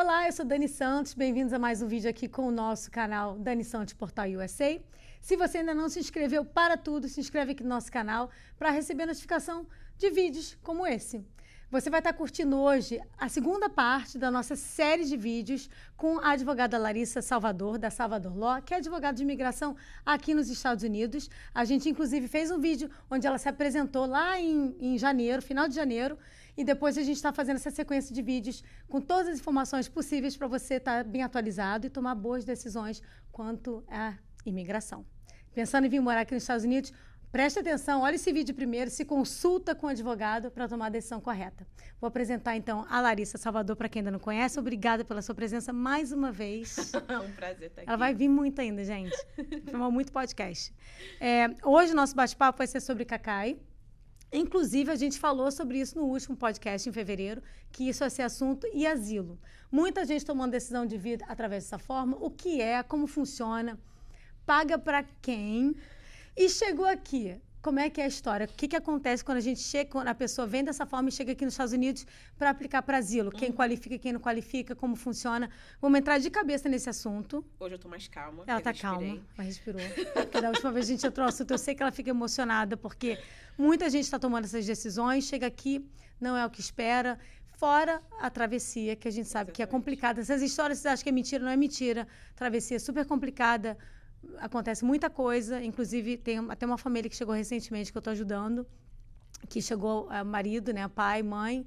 Olá, eu sou Dani Santos, bem-vindos a mais um vídeo aqui com o nosso canal Dani Santos Portal USA. Se você ainda não se inscreveu, para tudo, se inscreve aqui no nosso canal para receber notificação de vídeos como esse. Você vai estar curtindo hoje a segunda parte da nossa série de vídeos com a advogada Larissa Salvador, da Salvador Law, que é advogada de imigração aqui nos Estados Unidos. A gente, inclusive, fez um vídeo onde ela se apresentou lá em janeiro, final de janeiro, e depois a gente está fazendo essa sequência de vídeos com todas as informações possíveis para você estar bem atualizado e tomar boas decisões quanto à imigração. Pensando em vir morar aqui nos Estados Unidos, preste atenção, olha esse vídeo primeiro, se consulta com o advogado para tomar a decisão correta. Vou apresentar, então, a Larissa Salvador, para quem ainda não conhece. Obrigada pela sua presença mais uma vez. Um prazer estar aqui. Ela vai vir muito ainda, gente. Filmou muito podcast. Hoje o nosso bate-papo vai ser sobre Cacai. Inclusive, a gente falou sobre isso no último podcast, em fevereiro, que isso vai ser assunto e asilo. Muita gente tomando decisão de vida através dessa forma. O que é, como funciona, paga para quem... E chegou aqui, como é que é a história? O que acontece quando a gente chega, quando a pessoa vem dessa forma e chega aqui nos Estados Unidos para aplicar para asilo? Quem qualifica, quem não qualifica, como funciona? Vamos entrar de cabeça nesse assunto. Hoje eu tô mais calma. Ela tá calma, mas respirou. Porque da última vez a gente entrou no assunto, eu sei que ela fica emocionada, porque muita gente está tomando essas decisões, chega aqui, não é o que espera. Fora a travessia, que a gente sabe que é complicada. Essas histórias, vocês acham que é mentira, não é mentira. Travessia é super complicada. Acontece muita coisa, inclusive tem até uma família que chegou recentemente que eu estou ajudando, que chegou marido, né, pai, mãe,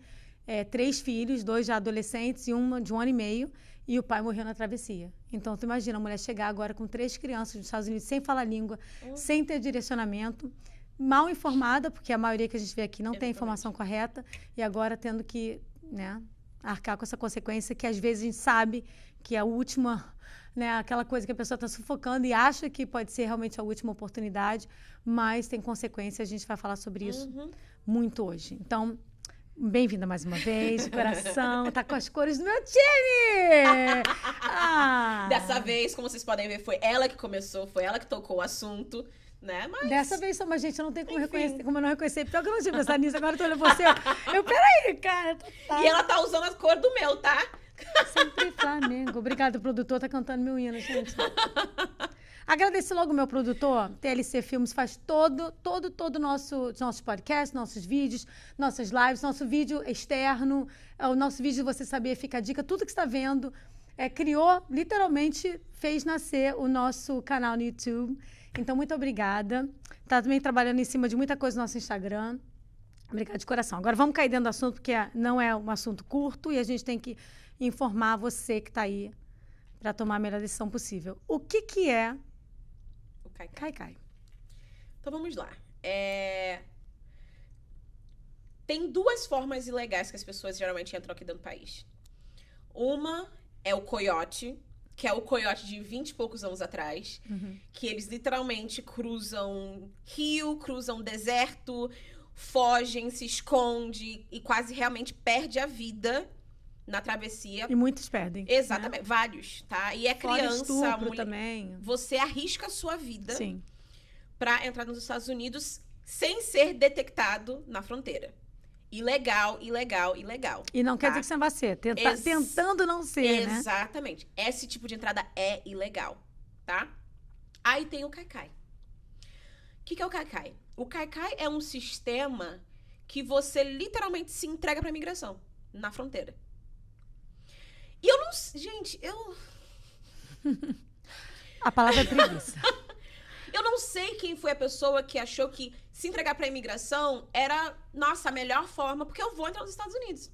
3 filhos, 2 já adolescentes e uma de 1 ano e meio, e o pai morreu na travessia. Então, tu imagina a mulher chegar agora com 3 crianças dos Estados Unidos, sem falar língua, sem ter direcionamento, mal informada, porque a maioria que a gente vê aqui não tem informação correta, e agora tendo que, né, arcar com essa consequência que às vezes a gente sabe que é a última... Né, aquela coisa que a pessoa está sufocando e acha que pode ser realmente a última oportunidade, mas tem consequência, a gente vai falar sobre isso muito hoje. Então, bem-vinda mais uma vez, de coração, tá com as cores do meu time! Dessa vez, como vocês podem ver, foi ela que começou, foi ela que tocou o assunto, né? Mas... Dessa vez só, mas gente, eu não tenho como reconhecer, como eu não reconhecer, pior que eu não tinha pensado nisso, agora eu tô olhando você, peraí, cara. Tá. E ela tá usando a cor do meu, tá? Sempre Flamengo. Obrigada, produtor, tá cantando meu hino, gente. Agradeço logo o meu produtor, TLC Filmes, faz todo nossos podcasts, nossos vídeos, nossas lives, nosso vídeo externo, o nosso vídeo Você Sabia, Fica a Dica, tudo que você está vendo, criou, literalmente, fez nascer o nosso canal no YouTube. Então, muito obrigada. Tá também trabalhando em cima de muita coisa no nosso Instagram. Obrigada de coração. Agora vamos cair dentro do assunto, porque não é um assunto curto e a gente tem que informar você que está aí para tomar a melhor decisão possível. O que é o Cai-Cai? Então vamos lá. Tem 2 formas ilegais que as pessoas geralmente entram aqui dentro do país. Uma é o coiote, que é o coiote de 20 e poucos anos atrás, que eles literalmente cruzam rio, cruzam deserto, fogem, se esconde e quase realmente perde a vida na travessia. E muitos perdem. Exatamente, né? Vários, tá? E Fora criança, estupro mulher, também. Você arrisca a sua vida Sim. pra entrar nos Estados Unidos sem ser detectado na fronteira. Ilegal. E não quer dizer que você não vai ser. Tentando não ser, né? Exatamente. Esse tipo de entrada é ilegal, tá? Aí tem o Cai-Cai. O que é o Cai-Cai? O Cai-Cai é um sistema que você literalmente se entrega pra imigração na fronteira. E eu não... Gente, A palavra é preguiça. Eu não sei quem foi a pessoa que achou que se entregar pra imigração era, nossa, a melhor forma, porque eu vou entrar nos Estados Unidos.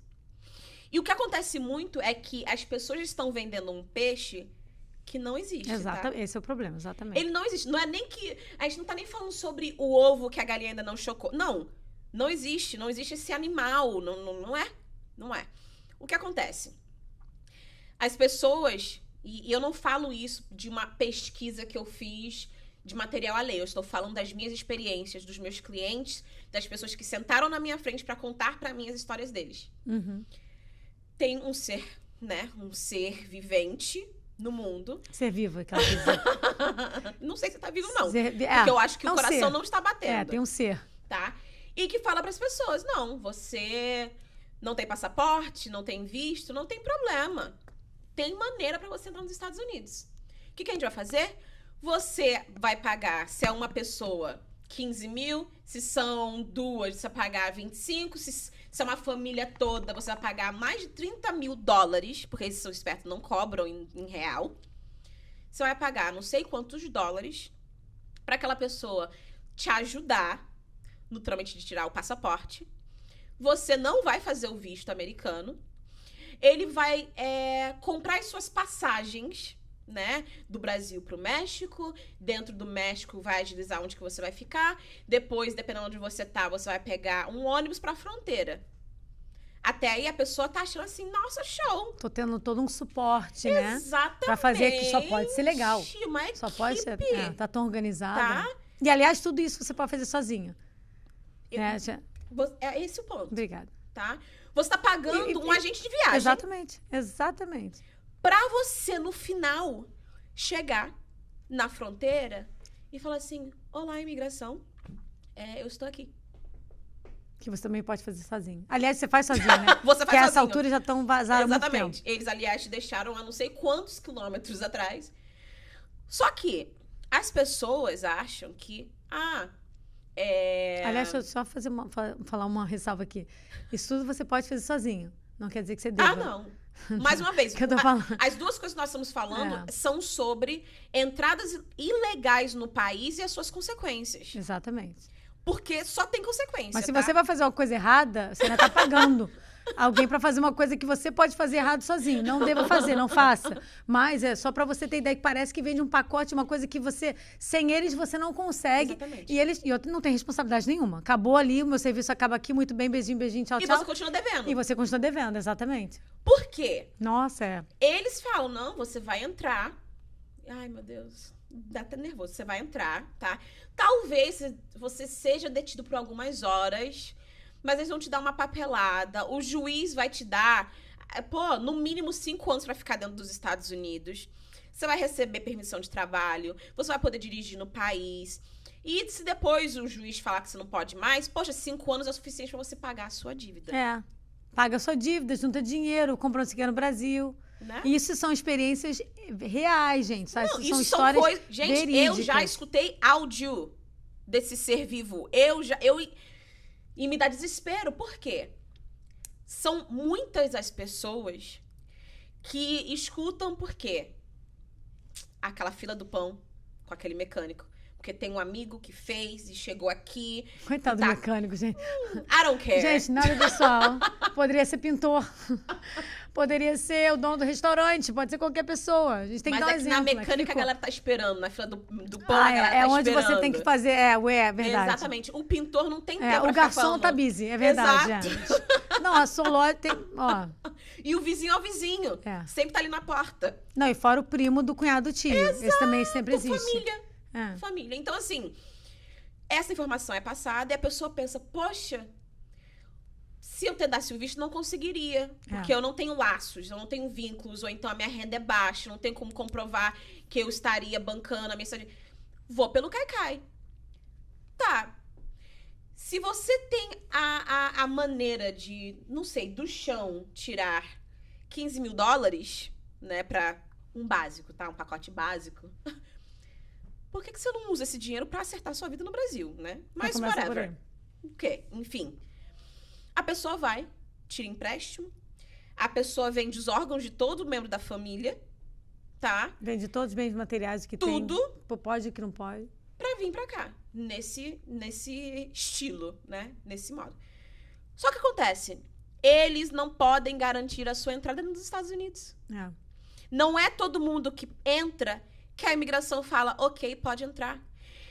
E o que acontece muito é que as pessoas estão vendendo um peixe que não existe, Exato, tá? Esse é o problema, exatamente. Ele não existe. Não é nem que... A gente não tá nem falando sobre o ovo que a galinha ainda não chocou. Não existe. Não existe esse animal. Não é. O que acontece? As pessoas... E eu não falo isso de uma pesquisa que eu fiz de material alheio. Eu estou falando das minhas experiências, dos meus clientes, das pessoas que sentaram na minha frente para contar para mim as histórias deles. Tem um ser, né? Um ser vivente no mundo. Ser vivo, aquela coisa. Não sei se tá vivo, não. Porque eu acho que o coração não está batendo. Tem um ser. Tá? E que fala pras pessoas, não, você não tem passaporte, não tem visto, não tem problema. tem maneira para você entrar nos Estados Unidos. O que a gente vai fazer? Você vai pagar, se é uma pessoa, 15 mil, se são duas, você vai pagar 25, se é uma família toda, você vai pagar mais de 30 mil dólares, porque eles são espertos, não cobram em real. Você vai pagar não sei quantos dólares para aquela pessoa te ajudar no trâmite de tirar o passaporte. Você não vai fazer o visto americano. Ele vai comprar as suas passagens, né? Do Brasil para o México. Dentro do México vai agilizar onde que você vai ficar. Depois, dependendo de onde você tá, você vai pegar um ônibus para a fronteira. Até aí a pessoa tá achando assim, nossa, show. Tô tendo todo um suporte, né? Exatamente. Pra fazer que só pode ser legal. Uma Só equipe. pode ser. Tá tão organizada. Tá? E, aliás, tudo isso você pode fazer sozinho. É esse o ponto. Obrigada. Tá? Você tá pagando um agente de viagem. Exatamente, exatamente. Pra você, no final, chegar na fronteira e falar assim, olá, imigração, eu estou aqui. Que você também pode fazer sozinho. Aliás, você faz sozinho, né? Você faz Porque a essa sozinho. altura já estão vazados há muito tempo. Exatamente. Eles, aliás, te deixaram a não sei quantos quilômetros atrás. Só que as pessoas acham que, Aliás, deixa eu só falar uma ressalva aqui. Isso tudo você pode fazer sozinho. Não quer dizer que você deva. não. Mais uma vez, Que eu tô falando. as duas coisas que nós estamos falando são sobre entradas ilegais no país e as suas consequências. Exatamente. Porque só tem consequência, Mas se tá? você vai fazer uma coisa errada, você ainda tá pagando alguém para fazer uma coisa que você pode fazer errado sozinho. Não deva fazer, não faça. Mas é só para você ter ideia que parece que vende um pacote, uma coisa que você, sem eles, você não consegue. Exatamente. E eu não tenho responsabilidade nenhuma. Acabou ali, o meu serviço acaba aqui, muito bem, beijinho, beijinho, tchau, E tchau. você continua devendo. E você continua devendo, exatamente. Por quê? Nossa, Eles falam, não, você vai entrar. Ai, meu Deus. Dá até nervoso. Você vai entrar, tá? Talvez você seja detido por algumas horas, mas eles vão te dar uma papelada. O juiz vai te dar, no mínimo 5 anos pra ficar dentro dos Estados Unidos. Você vai receber permissão de trabalho. Você vai poder dirigir no país. E se depois o juiz falar que você não pode mais, 5 anos é o suficiente pra você pagar a sua dívida. Paga a sua dívida, junta dinheiro, compra um aqui no Brasil. Né? Isso são experiências reais, gente. Sabe? Não, Isso são isso são histórias coisas. Gente, verídicas. eu já escutei áudio desse ser vivo. E me dá desespero. Por quê? São muitas as pessoas que escutam por quê? Aquela fila do pão com aquele mecânico. Porque tem um amigo que fez e chegou aqui. Coitado do mecânico, gente. I don't care. Gente, nada pessoal. Poderia ser pintor. Poderia ser o dono do restaurante. Pode ser qualquer pessoa. A gente tem que dar um exemplo. Na mecânica a galera tá esperando. Na fila do pão a galera tá é onde esperando. você tem que fazer. É verdade. Exatamente. O pintor não tem tempo pra o ficar garçom falando. tá busy, é verdade. Exato. Não, a sua loja tem... E o vizinho é o vizinho. Sempre tá ali na porta. Não, e fora o primo do cunhado do tio. Exato, esse também sempre existe. Família. Família. Então, assim, essa informação é passada e a pessoa pensa, poxa, se eu tentasse o visto, não conseguiria. Porque eu não tenho laços, eu não tenho vínculos, ou então a minha renda é baixa, não tem como comprovar que eu estaria bancando a minha estadia. Vou pelo Caicai. Tá. Se você tem a maneira de, não sei, do chão tirar 15 mil dólares, né, pra um básico, tá? Um pacote básico. Por que você não usa esse dinheiro pra acertar sua vida no Brasil, né? Mas whatever. O quê? Enfim. A pessoa vai, tira empréstimo. A pessoa vende os órgãos de todo membro da família, tá? Vende todos os bens materiais que tem. Tudo. Pode e que não pode. Pra vir pra cá. Nesse estilo, né? Nesse modo. Só que acontece. Eles não podem garantir a sua entrada nos Estados Unidos. Não é todo mundo que entra que a imigração fala, ok, pode entrar.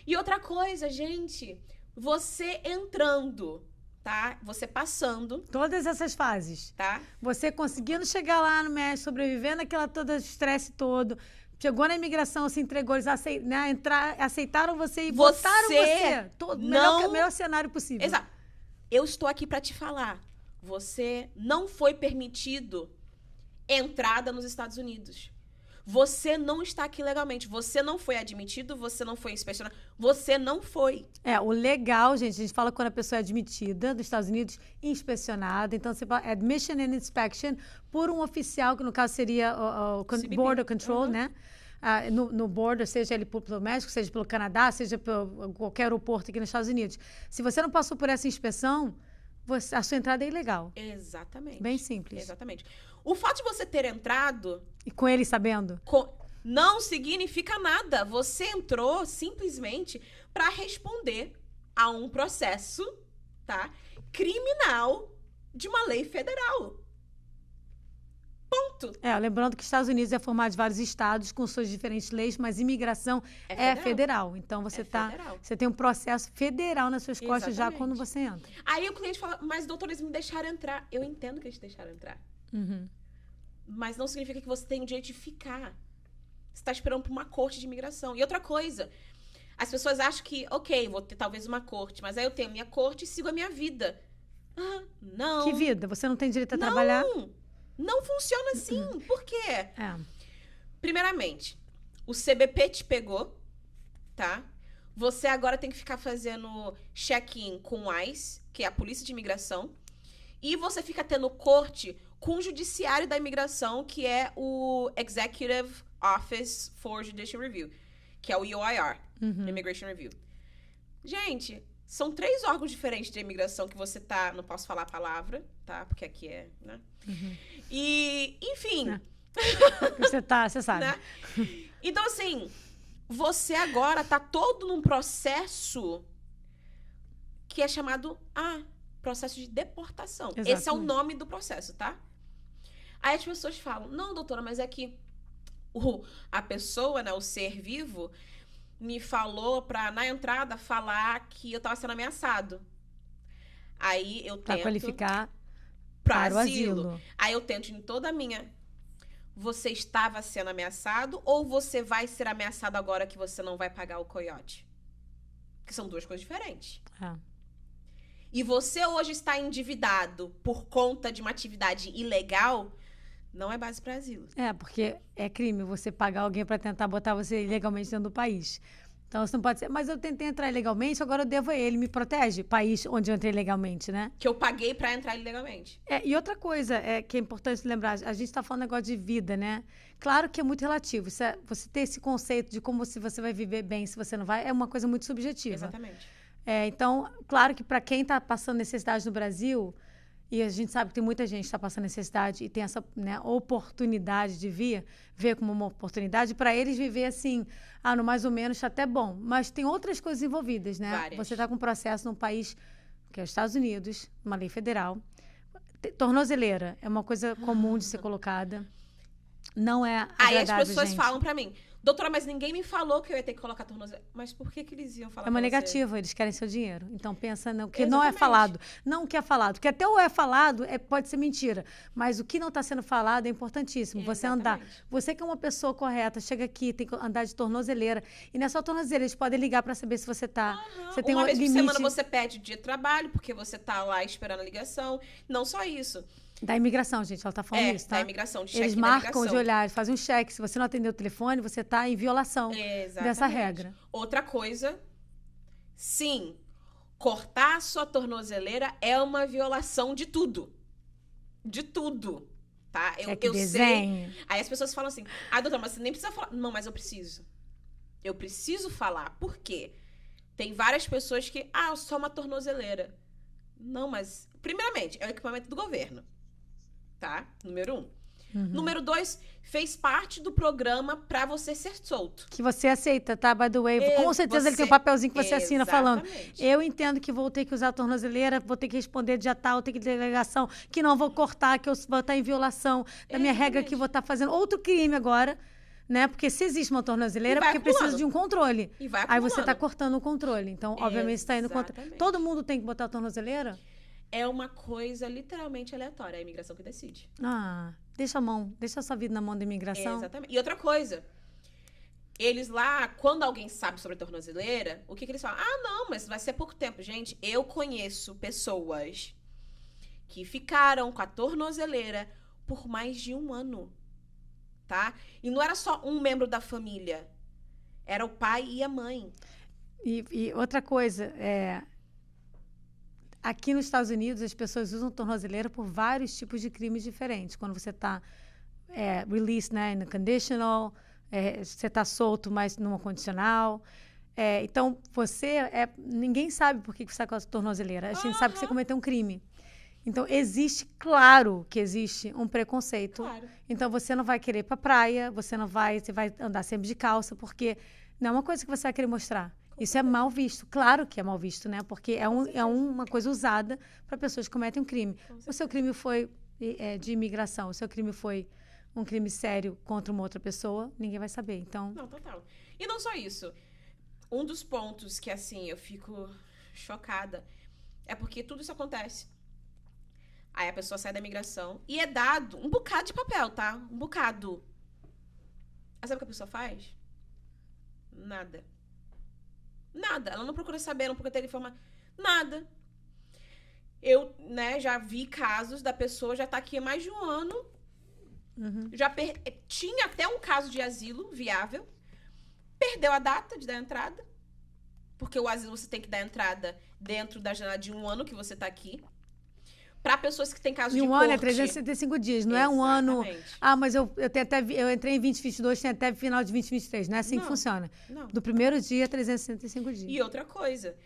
E outra coisa, gente, você entrando, tá? Você passando. Todas essas fases. Tá? Você conseguindo chegar lá no México, sobrevivendo aquela todo estresse todo. Chegou na imigração, se entregou, eles aceitaram você e votaram você. Melhor cenário possível. Exato. Eu estou aqui para te falar. Você não foi permitido entrada nos Estados Unidos. Você não está aqui legalmente. Você não foi admitido, você não foi inspecionado. Você não foi. O legal, gente, a gente fala quando a pessoa é admitida dos Estados Unidos, inspecionada. Então, você fala admission and inspection por um oficial, que no caso seria o CBP. Border Control, né? No border, seja ele pelo México, seja pelo Canadá, seja por qualquer aeroporto aqui nos Estados Unidos. Se você não passou por essa inspeção, a sua entrada é ilegal. Exatamente. Bem simples. Exatamente. O fato de você ter entrado... E com ele sabendo? Não significa nada. Você entrou simplesmente para responder a um processo, tá, criminal de uma lei federal. Ponto. Lembrando que os Estados Unidos é formado de vários estados com suas diferentes leis, mas imigração é federal. Então, você tem um processo federal nas suas costas já quando você entra. Aí o cliente fala, mas doutor, eles me deixaram entrar. Eu entendo que eles deixaram entrar. Uhum. Mas não significa que você tem o direito de ficar. Você está esperando por uma corte de imigração. E outra coisa, as pessoas acham que, ok, vou ter talvez uma corte, mas aí eu tenho minha corte e sigo a minha vida. Não. Que vida? Você não tem direito a trabalhar? Não funciona assim. Por quê? É. Primeiramente, o CBP te pegou, tá? Você agora tem que ficar fazendo check-in com o ICE, que é a Polícia de Imigração. E você fica tendo corte com o Judiciário da Imigração, que é o Executive Office for Judicial Review, que é o EOIR, Immigration Review. Gente, são 3 órgãos diferentes de imigração que você tá... Não posso falar a palavra, tá? Porque aqui é, né? E, enfim... Você sabe. Né? Então, assim, você agora tá todo num processo que é chamado processo de deportação. Exatamente. Esse é o nome do processo, tá? Aí as pessoas falam, não, doutora, mas é que a pessoa, né, o ser vivo, me falou pra, na entrada, falar que eu tava sendo ameaçado. Aí eu tento... Pra qualificar para o asilo. Aí eu tento em toda a minha... Você estava sendo ameaçado ou você vai ser ameaçado agora que você não vai pagar o coiote? Que são 2 coisas diferentes. E você hoje está endividado por conta de uma atividade ilegal, não é base para asilo. Porque é crime você pagar alguém para tentar botar você ilegalmente dentro do país. Então, você não pode ser, mas eu tentei entrar ilegalmente, agora eu devo a ele. Me protege? País onde eu entrei ilegalmente, né? Que eu paguei para entrar ilegalmente. E outra coisa que é importante lembrar, a gente está falando negócio de vida, né? Claro que é muito relativo. Você ter esse conceito de como se você vai viver bem, se você não vai, é uma coisa muito subjetiva. Exatamente. Então, claro que para quem está passando necessidade no Brasil, e a gente sabe que tem muita gente que está passando necessidade e tem essa, né, oportunidade de ver como uma oportunidade, para eles viver assim, no mais ou menos está até bom. Mas tem outras coisas envolvidas, né? Várias. Você está com um processo num país que é os Estados Unidos, uma lei federal. Tornozeleira é uma coisa comum de ser colocada. Não é agradável, Aí as pessoas gente. falam para mim, doutora, mas ninguém me falou que eu ia ter que colocar tornozeleira. Mas por que eles iam falar É uma pra você? negativa, eles querem seu dinheiro. Então pensa no que Exatamente. não é falado. Não o que é falado. Porque até o é falado pode ser mentira. Mas o que não está sendo falado é importantíssimo. Você andar. Você que é uma pessoa correta, chega aqui, tem que andar de tornozeleira. E nessa tornozeleira, eles podem ligar para saber se você está. Você tem uma vez limite. por semana você pede dia de trabalho, porque você tá lá esperando a ligação. Não só isso. Da imigração, gente, ela tá falando isso, tá? Da imigração, de Eles check-in da marcam imigração. de olhar, eles fazem um cheque. Se você não atender o telefone, você tá em violação dessa regra. Outra coisa, sim, cortar a sua tornozeleira é uma violação de tudo. De tudo, tá? Eu sei. Aí as pessoas falam assim, doutora, mas você nem precisa falar. Não, mas eu preciso. Eu preciso falar. Por quê? Tem várias pessoas que, só uma tornozeleira. Não, mas... Primeiramente, é o equipamento do governo. Tá? Número 1. Número 2, fez parte do programa pra você ser solto. Que você aceita, tá? By the way. Com certeza ele tem um papelzinho que você assina falando. Eu entendo que vou ter que usar a tornozeleira, vou ter que responder dia tal, ter que ter delegação, que não vou cortar, que eu vou estar em violação da minha regra, que vou estar fazendo outro crime agora. Né? Porque se existe uma tornozeleira, é porque precisa de um controle. E vai aí você está cortando o controle. Então, obviamente, você está indo contra... Todo mundo tem que botar a tornozeleira? É uma coisa literalmente aleatória. É a imigração que decide. Deixa a sua vida na mão da imigração. Exatamente. E outra coisa, eles lá, quando alguém sabe sobre a tornozeleira, o que eles falam? Não, mas vai ser pouco tempo. Gente, eu conheço pessoas que ficaram com a tornozeleira por mais de 1 ano. tá? E não era só um membro da família. Era o pai e a mãe. E outra coisa, aqui nos Estados Unidos, as pessoas usam tornozeleira por vários tipos de crimes diferentes. Quando você está released, né, in a conditional, você está solto, mas numa condicional. Então, ninguém sabe por que você está com a tornozeleira. A gente sabe que você cometeu um crime. Então, claro que existe um preconceito. Claro. Então, você não vai querer ir pra praia, você vai andar sempre de calça, porque não é uma coisa que você vai querer mostrar. Isso é mal visto. Claro que é mal visto, né? Porque é uma coisa usada para pessoas que cometem um crime. O seu crime foi de imigração, o seu crime foi um crime sério contra uma outra pessoa, ninguém vai saber. Então... Não, total. E não só isso. Um dos pontos que, assim, eu fico chocada é porque tudo isso acontece. Aí a pessoa sai da imigração e é dado um bocado de papel, tá? Um bocado. Aí sabe o que a pessoa faz? Nada. Nada. Ela não procura saber, não procura ter informação. Nada. Eu, né, já vi casos da pessoa já tá aqui há mais de um ano. Tinha até um caso de asilo viável. Perdeu a data de dar entrada. Porque o asilo você tem que dar entrada dentro da janela de um ano que você tá aqui. Para pessoas que têm caso de corte. E um ano é 365 dias, não é um ano... Ah, mas eu entrei em 2022, tem até final de 2023. Não é assim que funciona. Não. Do primeiro dia, 365 dias. E outra coisa.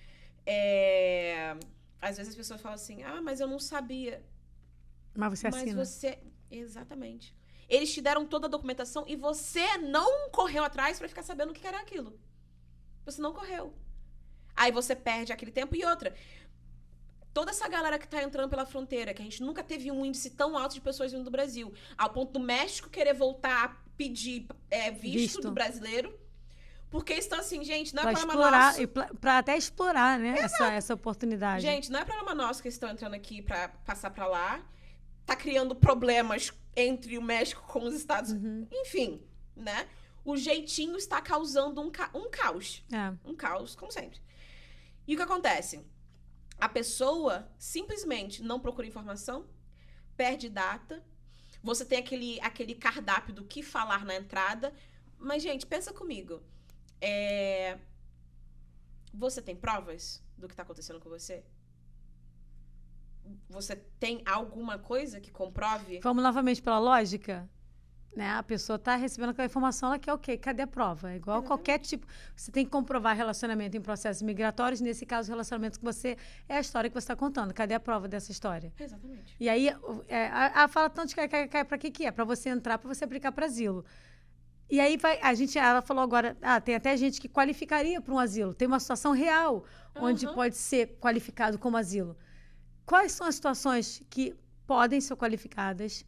Às vezes as pessoas falam assim, mas eu não sabia. Mas você assina. Mas você... Exatamente. Eles te deram toda a documentação e você não correu atrás para ficar sabendo o que era aquilo. Você não correu. Aí você perde aquele tempo. E outra... Toda essa galera que tá entrando pela fronteira, que a gente nunca teve um índice tão alto de pessoas vindo do Brasil, ao ponto do México querer voltar a pedir visto do brasileiro, porque estão assim, gente, não é problema nosso. E pra até explorar, né, essa oportunidade. Gente, não é problema nosso que eles estão entrando aqui pra passar pra lá, tá criando problemas entre o México com os Estados Unidos, enfim, né? O jeitinho está causando um caos. Um caos, como sempre. E o que acontece? A pessoa simplesmente não procura informação, perde data, você tem aquele cardápio do que falar na entrada. Mas, gente, pensa comigo. Você tem provas do que está acontecendo com você? Você tem alguma coisa que comprove? Vamos novamente pela lógica? Né? A pessoa está recebendo aquela informação, ela quer o quê? Cadê a prova? É igual qualquer tipo... Você tem que comprovar relacionamento em processos migratórios. Nesse caso, o relacionamento que você... É a história que você está contando. Cadê a prova dessa história? Exatamente. E aí, fala tanto de para que é? Para você entrar, para você aplicar para asilo. E aí, ela falou agora... tem até gente que qualificaria para um asilo. Tem uma situação real onde pode ser qualificado como asilo. Quais são as situações que podem ser qualificadas?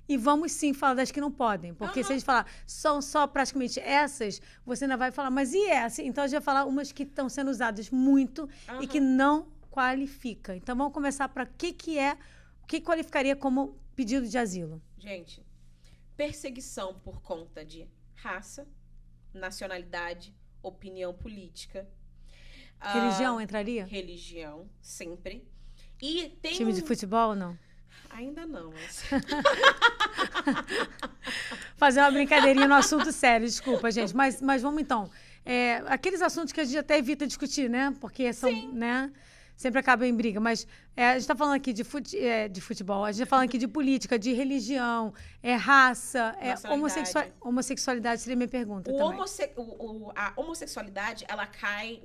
E vamos sim falar das que não podem. Porque se a gente falar, são só praticamente essas, você ainda vai falar, mas e essa? Então a gente vai falar umas que estão sendo usadas muito e que não qualifica. Então vamos começar para o que qualificaria como pedido de asilo? Gente, perseguição por conta de raça, nacionalidade, opinião política. Religião entraria? Religião, sempre. E tem time de futebol ou não? Ainda não, mas... Fazer uma brincadeirinha no assunto sério, desculpa, gente. Mas vamos então. Aqueles assuntos que a gente até evita discutir, né? Porque são, né? Sempre acaba em briga. Mas a gente está falando aqui de futebol, a gente está falando aqui de política, de religião, raça, homossexualidade seria minha pergunta também. A homossexualidade, ela cai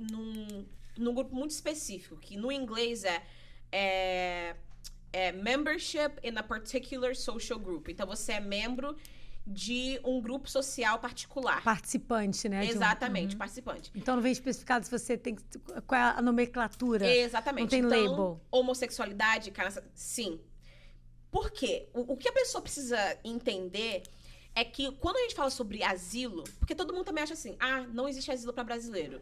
num grupo muito específico, que no inglês é membership in a particular social group. Então, você é membro de um grupo social particular. Participante, né? Exatamente, participante. Então, não vem especificado se você tem... Qual é a nomenclatura? Exatamente. Não tem label. Homossexualidade, cara, sim. Por quê? O que a pessoa precisa entender é que quando a gente fala sobre asilo, porque todo mundo também acha assim, não existe asilo para brasileiro.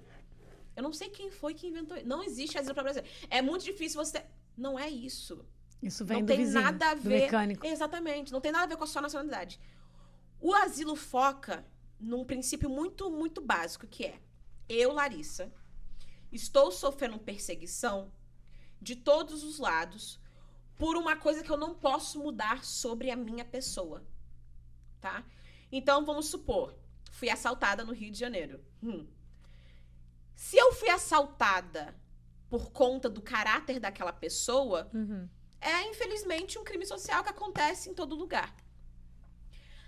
Eu não sei quem foi que inventou isso. Não existe asilo para brasileiro. É muito difícil você... Não é isso. Isso vem do vizinho, nada a ver, do mecânico. Exatamente. Não tem nada a ver com a sua nacionalidade. O asilo foca num princípio muito, muito básico, que é: eu, Larissa, estou sofrendo perseguição de todos os lados por uma coisa que eu não posso mudar sobre a minha pessoa, tá? Então, vamos supor, fui assaltada no Rio de Janeiro. Se eu fui assaltada por conta do caráter daquela pessoa, é, infelizmente, um crime social que acontece em todo lugar.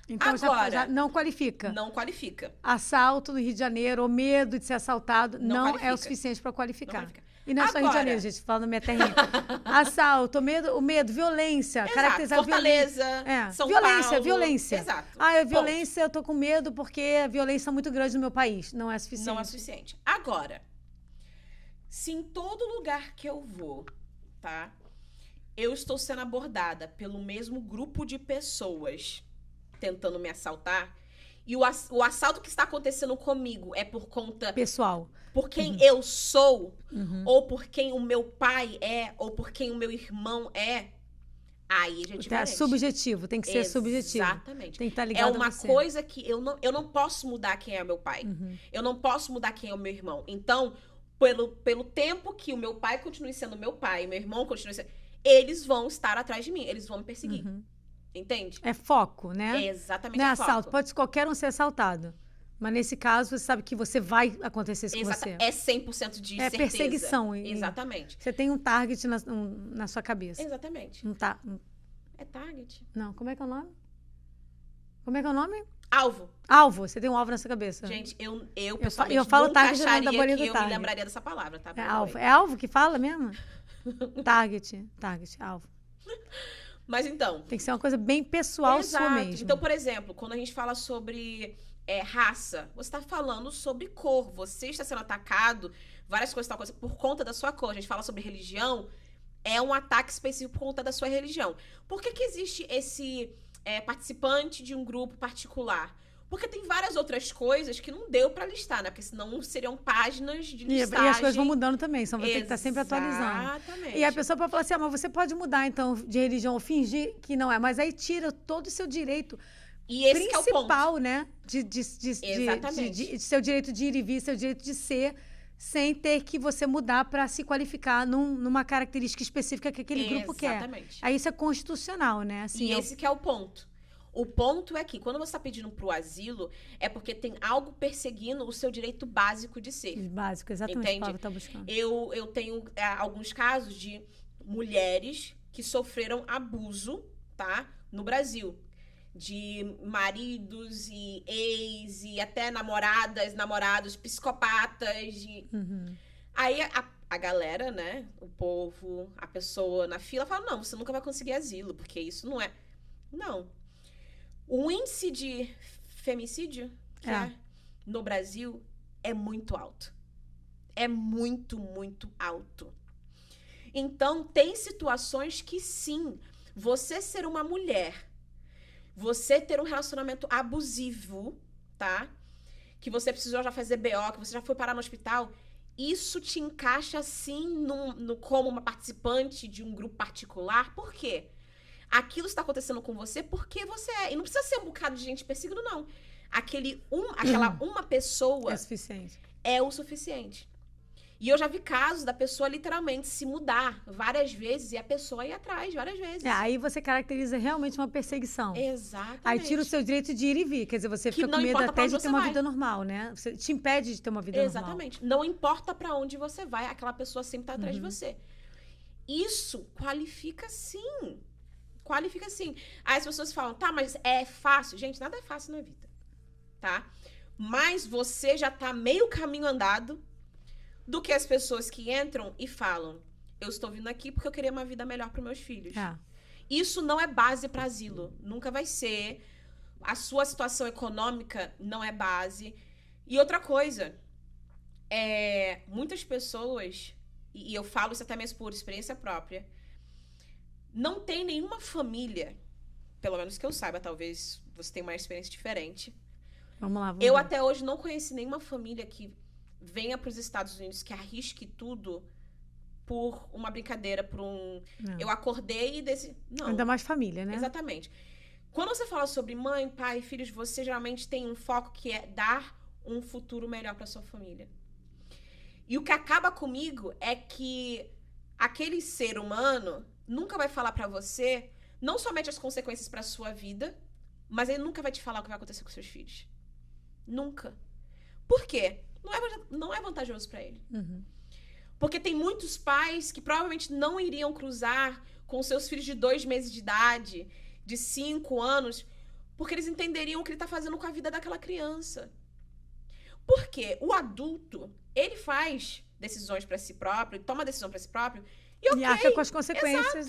Então já não qualifica. Não qualifica. Assalto no Rio de Janeiro, ou medo de ser assaltado, não qualifica. é o suficiente para qualificar. E Não não é só Rio de Janeiro, gente, falando na minha terrinha. Assalto, o medo, violência, caracterizar Fortaleza, São Paulo. Violência. Exato. A violência, eu tô com medo porque a violência é muito grande no meu país. Não é suficiente. Não é suficiente. Agora, se em todo lugar que eu vou, tá? Eu estou sendo abordada pelo mesmo grupo de pessoas tentando me assaltar, e o assalto que está acontecendo comigo é por conta... pessoal. Por quem eu sou, ou por quem o meu pai é, ou por quem o meu irmão é, aí já é diferente. É subjetivo, tem que ser subjetivo. Exatamente. Tem que estar ligado É uma a você. coisa que eu não posso mudar quem é meu pai. Eu não posso mudar quem é o meu irmão. Então, pelo tempo que o meu pai continue sendo meu pai, meu irmão continue sendo... Eles vão estar atrás de mim, eles vão me perseguir. Entende? É foco, né? É exatamente não é foco. assalto, pode qualquer um ser assaltado. Mas nesse caso, você sabe que você vai acontecer isso com você. É 100% de certeza. É perseguição. Exatamente. Você tem um target na sua cabeça. Exatamente. É target. Não, como é que é o nome? Como é que é o nome? Alvo. Alvo, você tem um alvo na sua cabeça. Gente, eu pessoalmente eu falo nunca target acharia da bolinha que do eu target. me lembraria dessa palavra, tá? É alvo. É alvo que fala mesmo? Target, alvo. Mas então... Tem que ser uma coisa bem pessoal exato. sua mesmo. Então, por exemplo, quando a gente fala sobre raça, você está falando sobre cor. Você está sendo atacado, várias coisas estão acontecendo por conta da sua cor. A gente fala sobre religião, é um ataque específico por conta da sua religião. Por que existe esse participante de um grupo particular? Porque tem várias outras coisas que não deu pra listar, né? Porque senão seriam páginas de listagem. E as coisas vão mudando também, só vai ter que estar sempre atualizando. Exatamente. E a pessoa pode falar assim, mas você pode mudar, então, de religião, ou fingir que não é. Mas aí tira todo o seu direito e esse principal, que é o ponto. Né? De seu direito de ir e vir, seu direito de ser, sem ter que você mudar para se qualificar numa característica específica que aquele grupo quer. Exatamente. Aí isso é constitucional, né? Assim, e esse que é o ponto. O ponto é que, quando você está pedindo pro asilo, é porque tem algo perseguindo o seu direito básico de ser. Básico, exatamente. Entende? O Pablo tá buscando. Eu tenho alguns casos de mulheres que sofreram abuso, tá? No Brasil. De maridos e ex, e até namorados, psicopatas. Aí a galera, né? O povo, a pessoa na fila fala, não, você nunca vai conseguir asilo, porque isso não é... Não. O índice de femicídio no Brasil é muito alto. É muito, muito alto. Então, tem situações que, sim, você ser uma mulher, você ter um relacionamento abusivo, tá? Que você precisou já fazer BO, que você já foi parar no hospital, isso te encaixa, sim, como uma participante de um grupo particular. Por quê? Aquilo está acontecendo com você porque você é. E não precisa ser um bocado de gente perseguindo, não. Aquela uma pessoa... é suficiente. É o suficiente. E eu já vi casos da pessoa literalmente se mudar várias vezes e a pessoa ir atrás várias vezes. Aí você caracteriza realmente uma perseguição. Exatamente. Aí tira o seu direito de ir e vir. Quer dizer, você fica com medo até de ter uma vida normal, né? Você te impede de ter uma vida normal. Exatamente. Não importa pra onde você vai, aquela pessoa sempre tá atrás de você. Isso qualifica sim. Qualifica sim. Aí as pessoas falam, tá, mas é fácil. Gente, nada é fácil na vida, tá? Mas você já tá meio caminho andado do que as pessoas que entram e falam, eu estou vindo aqui porque eu queria uma vida melhor para meus filhos. Isso não é base para asilo. Nunca vai ser. A sua situação econômica não é base. E outra coisa, muitas pessoas, e eu falo isso até mesmo por experiência própria, não tem nenhuma família, pelo menos que eu saiba, talvez você tenha uma experiência diferente. Vamos lá, eu até hoje não conheci nenhuma família que venha para os Estados Unidos, que arrisque tudo por uma brincadeira, por um... Não. Eu acordei e decidi... Não. Ainda mais família, né? Exatamente. Quando você fala sobre mãe, pai, filhos, você geralmente tem um foco que é dar um futuro melhor para sua família. E o que acaba comigo é que aquele ser humano nunca vai falar para você não somente as consequências para sua vida, Mas ele nunca vai te falar o que vai acontecer com seus filhos. Nunca. Por quê? Não é vantajoso para ele. Porque tem muitos pais que provavelmente não iriam cruzar com seus filhos de 2 meses de idade, de 5 anos, porque eles entenderiam o que ele está fazendo com a vida daquela criança. Porque o adulto, ele faz decisões para si próprio, ele toma decisão para si próprio, e arca com as consequências,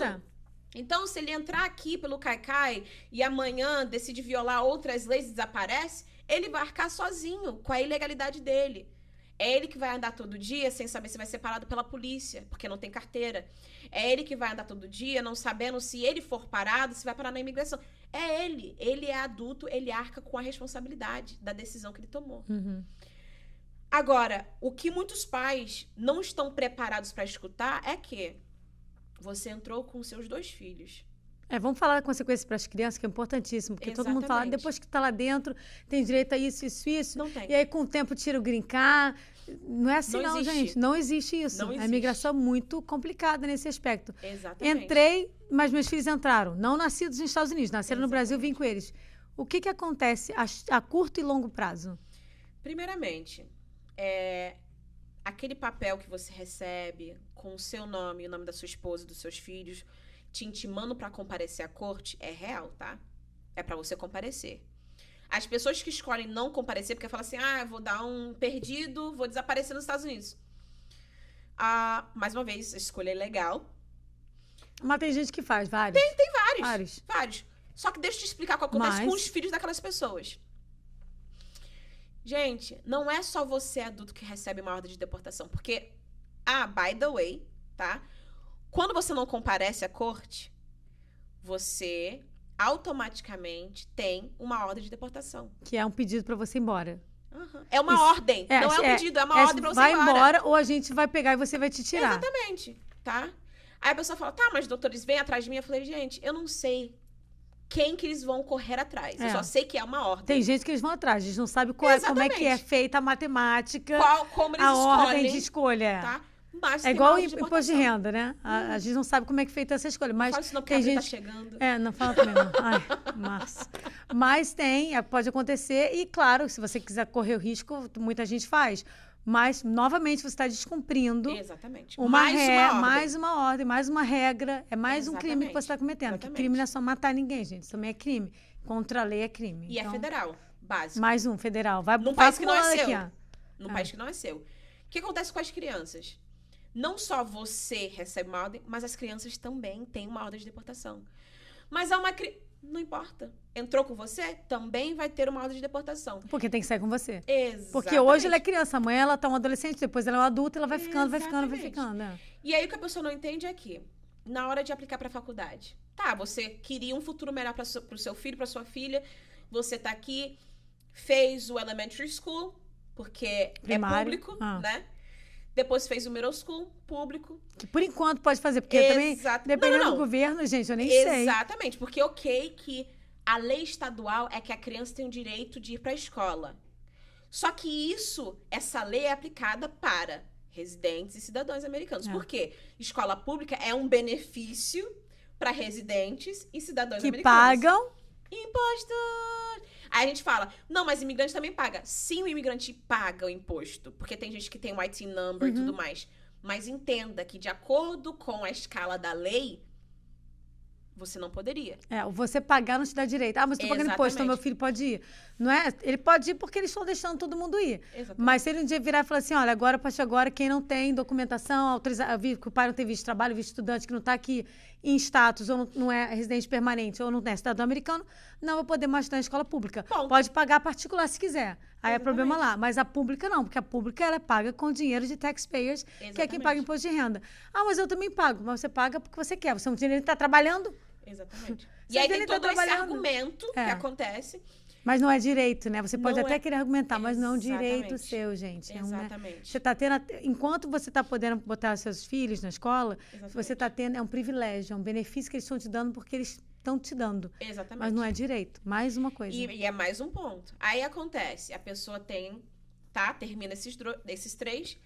Então, se ele entrar aqui pelo Caicai e amanhã decide violar outras leis e desaparece, ele vai arcar sozinho com a ilegalidade dele. É ele que vai andar todo dia sem saber se vai ser parado pela polícia, porque não tem carteira. É ele que vai andar todo dia não sabendo se ele for parado, se vai parar na imigração. É ele. Ele é adulto, ele arca com a responsabilidade da decisão que ele tomou. Agora, o que muitos pais não estão preparados para escutar é que você entrou com seus 2 filhos. Vamos falar da consequência para as crianças, que é importantíssimo. Porque todo mundo fala, depois que está lá dentro, tem direito a isso, isso, isso. Não tem. E aí, com o tempo, tira o green card. Não é assim, não, gente. Não existe isso. Não existe. A imigração é muito complicada nesse aspecto. Exatamente. Entrei, mas meus filhos entraram. Não nascidos nos Estados Unidos, nasceram no Brasil, vim com eles. O que acontece a curto e longo prazo? Primeiramente, aquele papel que você recebe com o seu nome, o nome da sua esposa e dos seus filhos, te intimando para comparecer à corte, é real, tá? É para você comparecer. As pessoas que escolhem não comparecer, porque falam assim, vou dar um perdido, vou desaparecer nos Estados Unidos. Mais uma vez, a escolha é legal. Mas tem gente que faz, vários. Tem vários. Só que deixa eu te explicar o que acontece com os filhos daquelas pessoas. Gente, não é só você, adulto, que recebe uma ordem de deportação. Porque, by the way, tá? Quando você não comparece à corte, você automaticamente tem uma ordem de deportação. Que é um pedido para você ir embora. É uma ordem. Não é um pedido, é uma ordem pra você ir embora. Vai embora ou a gente vai pegar e você vai te tirar. Exatamente, tá? Aí a pessoa fala, tá, mas doutores, vem atrás de mim. Eu falei, gente, eu não sei quem que eles vão correr atrás. Eu só sei que é uma ordem. Tem gente que eles vão atrás, a gente não sabe como é que é feita a matemática, como eles ordem de escolha. Tá? É igual o imposto de renda, né? A gente não sabe como é que é feita essa escolha. Mas não fala isso não, porque tem gente... tá chegando. Não fala também não. Ai, Márcio. Mas pode acontecer. E, claro, se você quiser correr o risco, muita gente faz. Mas, novamente, você está descumprindo mais uma ordem, mais uma regra. É mais um crime que você está cometendo. Porque crime não é só matar ninguém, gente. Isso também é crime. Contra a lei é crime. E então, é federal, básico. Mais um, federal. Vai num país que não é seu. Num país que não é seu. O que acontece com as crianças? Não só você recebe uma ordem, mas as crianças também têm uma ordem de deportação. Mas é uma criança... Não importa. Entrou com você, também vai ter uma ordem de deportação. Porque tem que sair com você. Exatamente. Porque hoje ela é criança, amanhã ela tá um adolescente, depois ela é uma adulta, ela vai ficando, vai ficando. E aí o que a pessoa não entende é que, na hora de aplicar pra faculdade, você queria um futuro melhor pro seu filho, pra sua filha, você tá aqui, fez o elementary school, porque primário, é público, né? Depois fez o middle school, público. Que por enquanto pode fazer, porque também, dependendo do governo, gente, eu nem sei. Exatamente, porque que a lei estadual é que a criança tem o direito de ir para a escola. Só que essa lei é aplicada para residentes e cidadãos americanos. Por quê? Escola pública é um benefício para residentes e cidadãos americanos. Que pagam imposto. Aí a gente fala, não, mas imigrante também paga. Sim, o imigrante paga o imposto, porque tem gente que tem o IT number e tudo mais. Mas entenda que, de acordo com a escala da lei, você não poderia. Você pagar não te dá direito. Mas eu tô pagando imposto, então meu filho pode ir. Não é? Ele pode ir porque eles estão deixando todo mundo ir. Exatamente. Mas se ele um dia virar e falar assim, olha, agora, a partir de agora, quem não tem documentação, autorizada, que o pai não tem visto de trabalho, visto estudante, que não está aqui em status, ou não é residente permanente, ou não é cidadão americano, não vai poder mais estudar em escola pública. Bom, pode pagar particular se quiser. Aí é problema lá. Mas a pública não, porque a pública ela é paga com dinheiro de taxpayers, que é quem paga imposto de renda. Mas eu também pago. Mas você paga porque você quer. Você não tem direito de estar trabalhando. Exatamente. E aí tem todo esse argumento que acontece. Mas não é direito, né? Você pode até querer argumentar, mas não é um direito seu, gente. Exatamente. Você tá tendo, enquanto você está podendo botar seus filhos na escola, você está tendo, é um privilégio, é um benefício que eles estão te dando porque eles estão te dando. Exatamente. Mas não é direito. Mais uma coisa. E é mais um ponto. Aí acontece, a pessoa termina esses 3,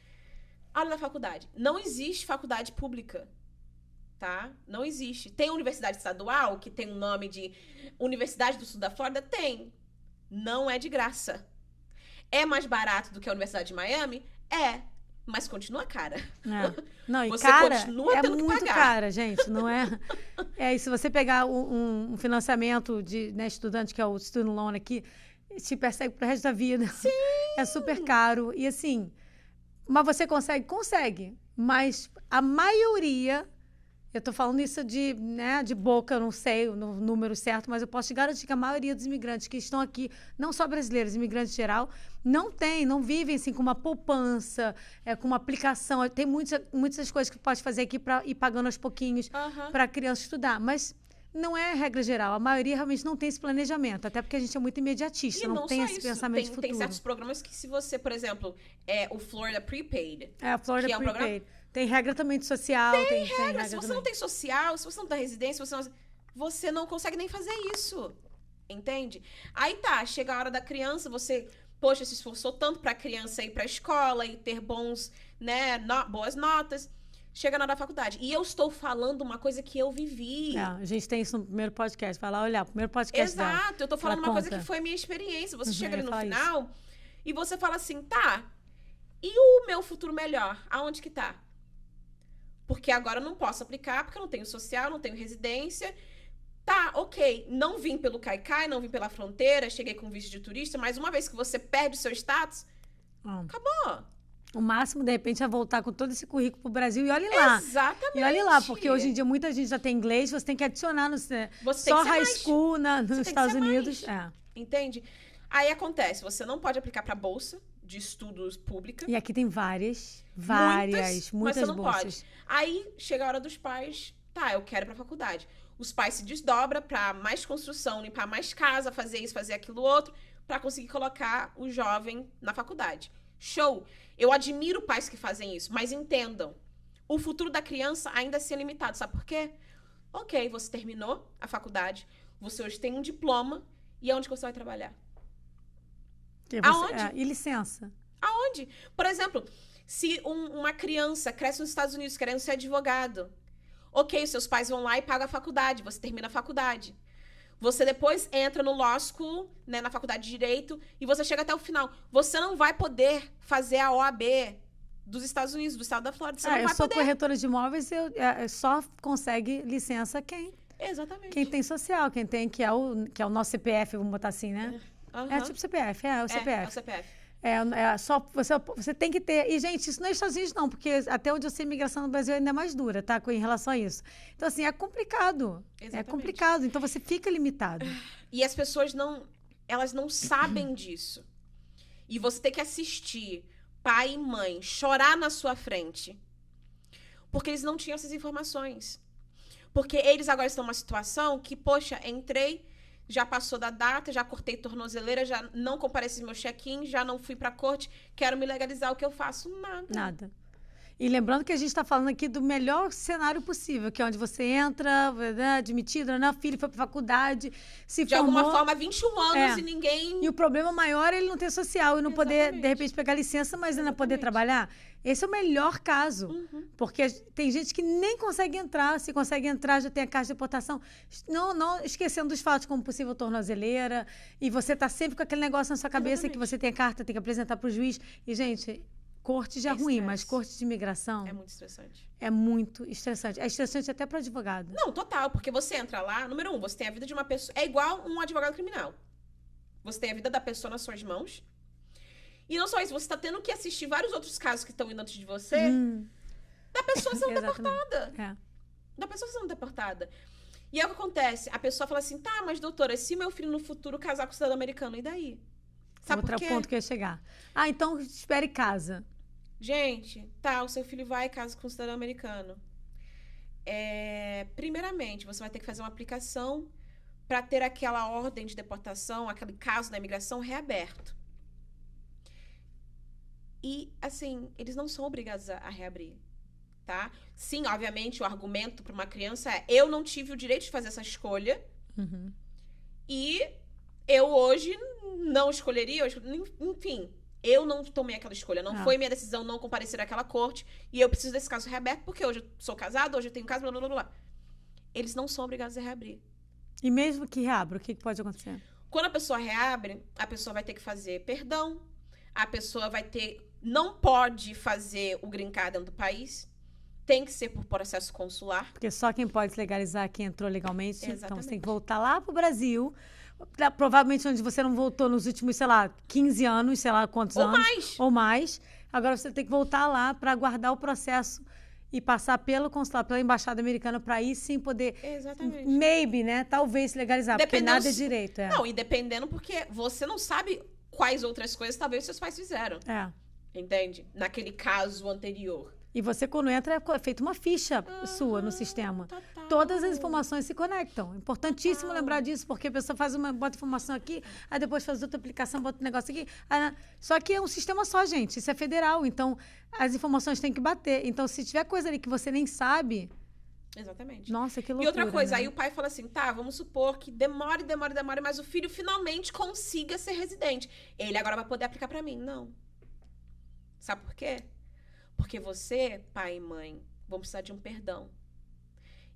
aula da faculdade. Não existe faculdade pública. tá? Não existe. Tem universidade estadual que tem o nome de Universidade do Sul da Flórida? Tem. Não é de graça. É mais barato do que a Universidade de Miami? É. Mas continua cara. Não, e você cara, continua tendo muito que pagar. cara, gente, não é? E se você pegar um financiamento de estudante, que é o Student Loan aqui, te persegue pro resto da vida. Sim. É super caro. E assim, mas você consegue? Consegue. Mas a maioria, eu tô falando isso de boca, eu não sei o número certo, mas eu posso te garantir que a maioria dos imigrantes que estão aqui, não só brasileiros, imigrantes em geral, não vivem assim com uma poupança, com uma aplicação. Tem muitas coisas que pode fazer aqui para ir pagando aos pouquinhos para a criança estudar, mas não é regra geral. A maioria realmente não tem esse planejamento, até porque a gente é muito imediatista, E não tem esse pensamento de futuro. Tem certos programas que, se você, por exemplo, o Florida Prepaid. A Florida que é um Prepaid. Tem regra também de social. Tem regra. Se você não tem social, se você não tem residência, você não consegue nem fazer isso. Entende? Aí tá, chega a hora da criança, você, poxa, se esforçou tanto pra criança ir pra escola e ter boas notas. Chega na hora da faculdade. E eu estou falando uma coisa que eu vivi. A gente tem isso no primeiro podcast. Vai lá olhar, primeiro podcast Exato, eu tô falando uma coisa que foi minha experiência. Você chega ali no final e você fala assim, tá, e o meu futuro melhor? Aonde que tá? Porque agora eu não posso aplicar, porque eu não tenho social, não tenho residência. Tá, ok, não vim pelo Caicai, não vim pela fronteira, cheguei com visto de turista, mas uma vez que você perde o seu status, acabou. O máximo, de repente, é voltar com todo esse currículo pro Brasil e olhe lá. Exatamente. E olhe lá, porque hoje em dia muita gente já tem inglês, você tem que adicionar só high school nos Estados Unidos. Entende? Aí acontece, você não pode aplicar para bolsa de estudos pública. E aqui tem muitas mas você não bolsas. Pode. Aí chega a hora dos pais, tá, eu quero ir pra faculdade. Os pais se desdobram pra mais construção, limpar mais casa, fazer isso, fazer aquilo outro, pra conseguir colocar o jovem na faculdade. Show! Eu admiro pais que fazem isso, mas entendam, o futuro da criança ainda assim é limitado. Sabe por quê? Ok, você terminou a faculdade, você hoje tem um diploma, e aonde você vai trabalhar? Aonde? E licença? Aonde? Por exemplo, se uma criança cresce nos Estados Unidos querendo ser advogado, ok, os seus pais vão lá e pagam a faculdade, você termina a faculdade. Você depois entra no law school, né, na faculdade de Direito, e você chega até o final. Você não vai poder fazer a OAB dos Estados Unidos, do estado da Flórida. Você não vai poder. Eu sou corretora de imóveis, só consegue licença Exatamente. Quem tem social, quem tem, que é o nosso CPF, vamos botar assim, né? É tipo CPF, é o CPF. É o CPF. Só você tem que ter. E, gente, isso não é Estados Unidos, não, porque até onde eu sei, a imigração no Brasil ainda é mais dura, tá? Em relação a isso. Então, assim, é complicado. Exatamente. É complicado. Então, você fica limitado. E as pessoas elas não sabem disso. E você tem que assistir pai e mãe chorar na sua frente. Porque eles não tinham essas informações. Porque eles agora estão numa situação que, poxa, entrei. Já passou da data, já cortei tornozeleira, já não compareci meu check-in, já não fui pra corte, quero me legalizar, o que eu faço? Nada. E lembrando que a gente está falando aqui do melhor cenário possível, que é onde você entra, né, admitido, né, filho foi pra faculdade, se de formou. De alguma forma, 21 anos e ninguém... E o problema maior é ele não ter social e não poder, de repente, pegar licença, mas ainda poder trabalhar. Esse é o melhor caso. Porque tem gente que nem consegue entrar, se consegue entrar, já tem a carta de deportação. Não esquecendo dos fatos como possível tornozeleira, e você tá sempre com aquele negócio na sua cabeça que você tem a carta, tem que apresentar pro juiz. E, gente... Corte já é ruim, mas corte de imigração... É muito estressante. É muito estressante. É estressante até para advogado. Não, total. Porque você entra lá... Número 1, você tem a vida de uma pessoa... É igual um advogado criminal. Você tem a vida da pessoa nas suas mãos. E não só isso. Você está tendo que assistir vários outros casos que estão indo antes de você. Da pessoa sendo deportada. Da pessoa sendo deportada. E aí o que acontece? A pessoa fala assim... Tá, mas doutora, se meu filho no futuro casar com o cidadão americano, e daí? Sabe por quê? Outro ponto que eu ia chegar. Então espere casa. Gente, tá, o seu filho vai e casa com um cidadão americano. Primeiramente, você vai ter que fazer uma aplicação para ter aquela ordem de deportação, aquele caso da imigração reaberto. E, assim, eles não são obrigados a reabrir, tá? Sim, obviamente, o argumento para uma criança é: eu não tive o direito de fazer essa escolha e eu hoje não escolheria, enfim... Eu não tomei aquela escolha, não foi minha decisão não comparecer àquela corte, e eu preciso desse caso reaberto, porque hoje eu sou casada, hoje eu tenho casa, blá, blá, blá, blá. Eles não são obrigados a reabrir. E mesmo que reabra, o que pode acontecer? Quando a pessoa reabre, a pessoa vai ter que fazer perdão, a pessoa vai ter... Não pode fazer o green card dentro do país, tem que ser por processo consular. Porque só quem pode legalizar quem entrou legalmente. Exatamente. Então você tem que voltar lá pro Brasil, provavelmente onde você não voltou nos últimos, sei lá, 15 anos, sei lá quantos anos. Ou mais. Agora você tem que voltar lá para aguardar o processo e passar pelo consulado, pela embaixada americana, para aí sim poder, Exatamente. maybe, né, talvez legalizar, porque nada é direito. Não, e dependendo, porque você não sabe quais outras coisas talvez seus pais fizeram. Entende? Naquele caso anterior. E você, quando entra, é feita uma ficha sua no sistema. Total. Todas as informações se conectam. Importantíssimo lembrar disso, porque a pessoa bota informação aqui, aí depois faz outra aplicação, bota um negócio aqui. Só que é um sistema só, gente. Isso é federal. Então, as informações têm que bater. Então, se tiver coisa ali que você nem sabe... Exatamente. Nossa, que loucura. E outra coisa, né? aí o pai fala assim, tá, vamos supor que demore, mas o filho finalmente consiga ser residente. Ele agora vai poder aplicar pra mim. Não. Sabe por quê? Porque você, pai e mãe, vão precisar de um perdão.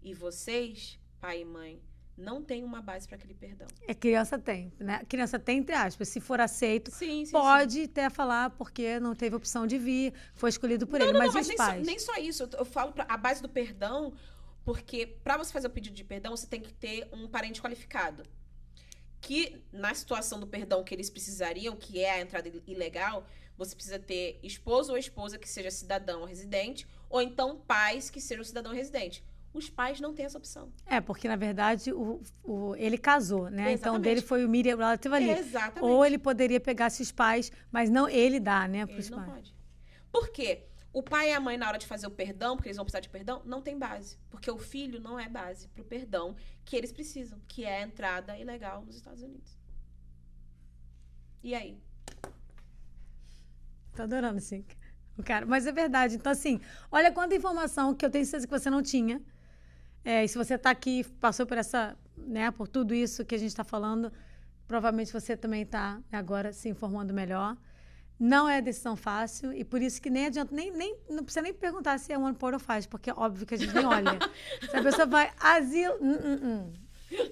E vocês, pai e mãe, não têm uma base para aquele perdão. Criança tem, né? Criança tem, entre aspas. Se for aceito, sim, pode até falar porque não teve opção de vir, foi escolhido por ele. Mas os pais? Nem só isso. Eu falo a base do perdão, porque para você fazer o pedido de perdão, você tem que ter um parente qualificado. Que na situação do perdão que eles precisariam, que é a entrada ilegal, você precisa ter esposo ou esposa que seja cidadão ou residente, ou então pais que sejam cidadão ou residente. Os pais não têm essa opção. Porque, na verdade, ele casou, né? Exatamente. Então, dele foi o immediate relative ali. Exatamente. Ou ele poderia pegar esses pais, mas não ele dá, né, para os pais. Não pode. Por quê? O pai e a mãe, na hora de fazer o perdão, porque eles vão precisar de perdão, não tem base. Porque o filho não é base pro perdão que eles precisam, que é a entrada ilegal nos Estados Unidos. E aí? Tô adorando, assim, o cara. Mas é verdade. Então, assim, olha quanta informação que eu tenho certeza que você não tinha. E se você tá aqui, passou por essa, né, por tudo isso que a gente tá falando, provavelmente você também tá agora se informando melhor. Não é decisão fácil e por isso que nem adianta, não precisa nem perguntar se é One Portal faz, porque é óbvio que a gente nem olha. Se a pessoa vai, asilo,